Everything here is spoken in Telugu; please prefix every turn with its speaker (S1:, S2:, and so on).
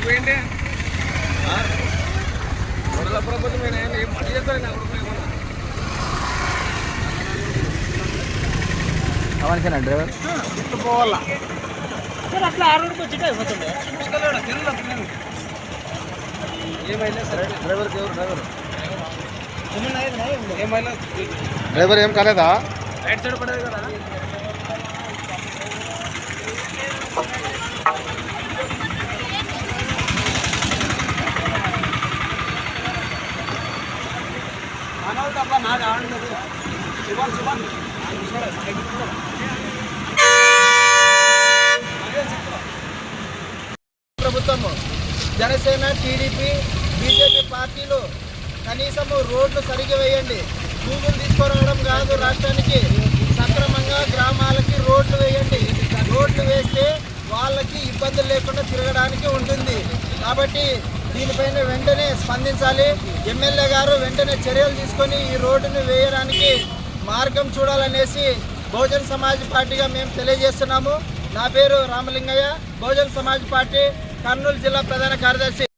S1: పోయిండే ప్రభుత్వం ఏం పని చేస్తాను
S2: అవనికేనా డ్రైవర్
S1: పోవాలా
S3: అట్లా 6 రోజులకు వచ్చి అయిపోతుంది.
S1: ఏమైనా సరే డ్రైవర్కి ఎవరు ఏమైనా
S2: డ్రైవర్ ఏం కాలేదా?
S1: రైట్ సైడ్ పడేది కదా.
S4: ప్రభుత్వము జనసేన టీడీపీ బీజేపీ పార్టీలు కనీసము రోడ్లు సరిగ్గా వేయండి. భూములు తీసుకురావడం కాదు, రాష్ట్రానికి సక్రమంగా గ్రామాలకి రోడ్లు వేయండి. రోడ్లు వేస్తే వాళ్ళకి ఇబ్బందులు లేకుండా తిరగడానికి ఉంటుంది. కాబట్టి దీనిపైన వెంటనే స్పందించాలి. ఎమ్మెల్యే గారు వెంటనే చర్యలు తీసుకొని ఈ రోడ్డును వేయడానికి మార్గం చూడాలనేసి బహుజన్ సమాజ్ పార్టీగా మేము తెలియజేస్తున్నాము. నా పేరు రామలింగయ్య, బహుజన్ సమాజ్ పార్టీ కర్నూలు జిల్లా ప్రధాన కార్యదర్శి.